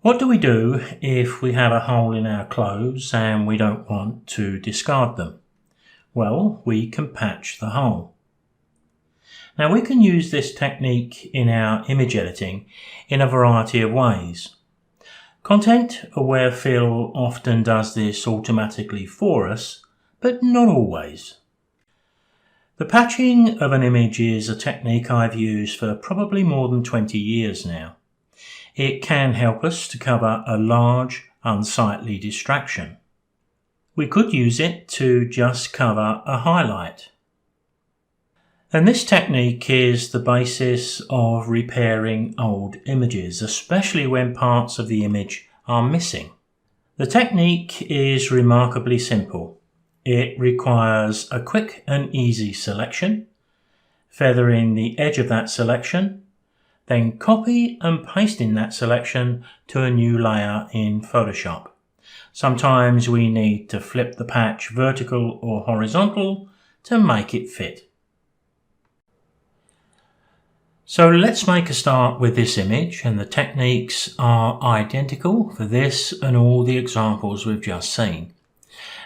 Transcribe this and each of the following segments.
What do we do if we have a hole in our clothes and we don't want to discard them? Well, we can patch the hole. Now we can use this technique in our image editing in a variety of ways. Content-aware fill often does this automatically for us, but not always. The patching of an image is a technique I've used for probably more than 20 years now. It can help us to cover a large, unsightly distraction. We could use it to just cover a highlight. And this technique is the basis of repairing old images, especially when parts of the image are missing. The technique is remarkably simple. It requires a quick and easy selection, feathering the edge of that selection, then copy and pasting that selection to a new layer in Photoshop. Sometimes we need to flip the patch vertical or horizontal to make it fit. So let's make a start with this image, and the techniques are identical for this and all the examples we've just seen.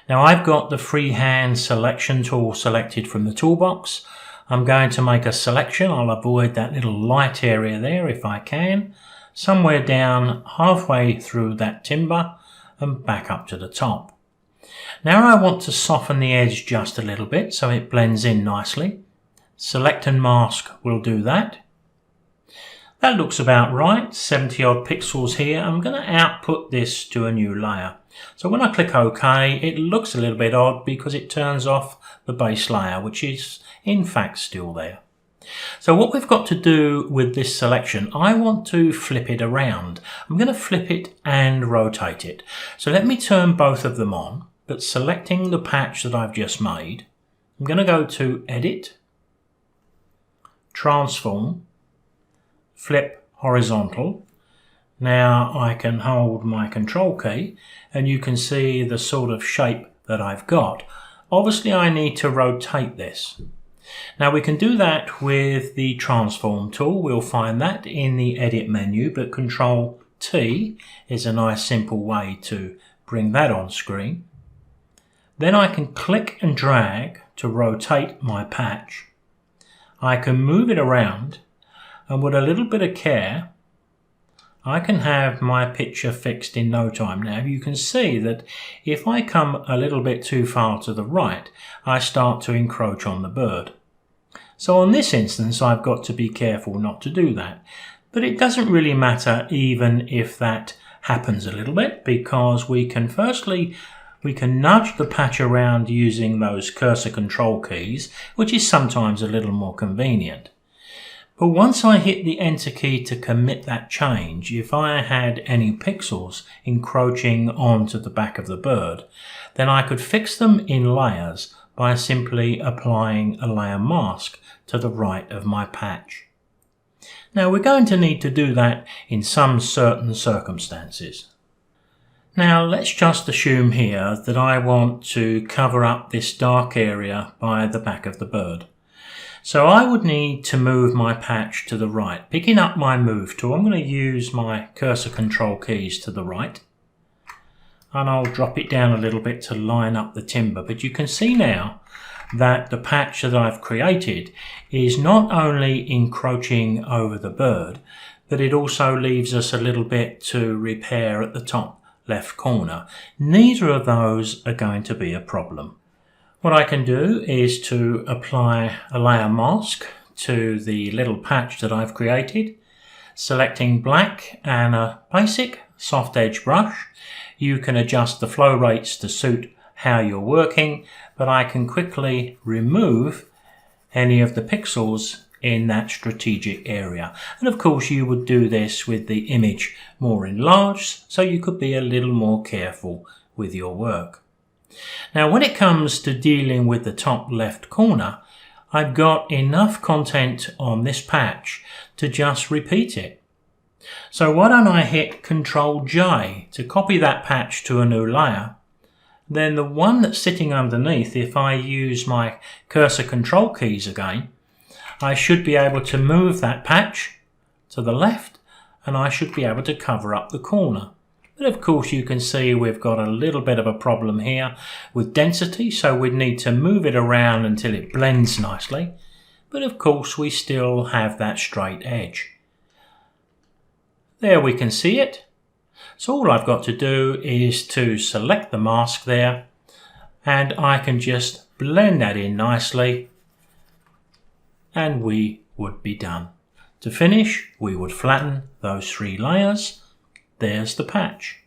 Now I've got the freehand selection tool selected from the toolbox. I'm going to make a selection. I'll avoid that little light area there if I can, somewhere down halfway through that timber and back up to the top. Now I want to soften the edge just a little bit so it blends in nicely. Select and mask will do that. That looks about right, 70 odd pixels here. I'm going to output this to a new layer. So when I click OK, it looks a little bit odd because it turns off the base layer, which is in fact still there. So what we've got to do with this selection, I want to flip it around. I'm going to flip it and rotate it. So let me turn both of them on, but selecting the patch that I've just made, I'm going to go to Edit, Transform, Flip Horizontal. Now I can hold my Control key and you can see the sort of shape that I've got. Obviously I need to rotate this. Now we can do that with the Transform tool. We'll find that in the Edit menu, but Control T is a nice simple way to bring that on screen. Then I can click and drag to rotate my patch. I can move it around, and with a little bit of care I can have my picture fixed in no time. Now you can see that if I come a little bit too far to the right, I start to encroach on the bird. So in this instance I've got to be careful not to do that. But it doesn't really matter even if that happens a little bit, because we can nudge the patch around using those cursor control keys, which is sometimes a little more convenient. But once I hit the Enter key to commit that change, if I had any pixels encroaching onto the back of the bird, then I could fix them in layers by simply applying a layer mask to the right of my patch. Now we're going to need to do that in some certain circumstances. Now let's just assume here that I want to cover up this dark area by the back of the bird. So I would need to move my patch to the right. Picking up my Move tool, I'm going to use my cursor control keys to the right. And I'll drop it down a little bit to line up the timber. But you can see now that the patch that I've created is not only encroaching over the bird, but it also leaves us a little bit to repair at the top left corner. Neither of those are going to be a problem. What I can do is to apply a layer mask to the little patch that I've created, selecting black and a basic soft edge brush. You can adjust the flow rates to suit how you're working, but I can quickly remove any of the pixels in that strategic area. And of course you would do this with the image more enlarged, so you could be a little more careful with your work. Now when it comes to dealing with the top left corner, I've got enough content on this patch to just repeat it. So why don't I hit Ctrl J to copy that patch to a new layer. Then the one that's sitting underneath, if I use my cursor control keys again, I should be able to move that patch to the left and I should be able to cover up the corner. But of course you can see we've got a little bit of a problem here with density, so we'd need to move it around until it blends nicely. But of course we still have that straight edge. There we can see it. So all I've got to do is to select the mask there, and I can just blend that in nicely, and we would be done. To finish, we would flatten those 3 layers. There's the patch.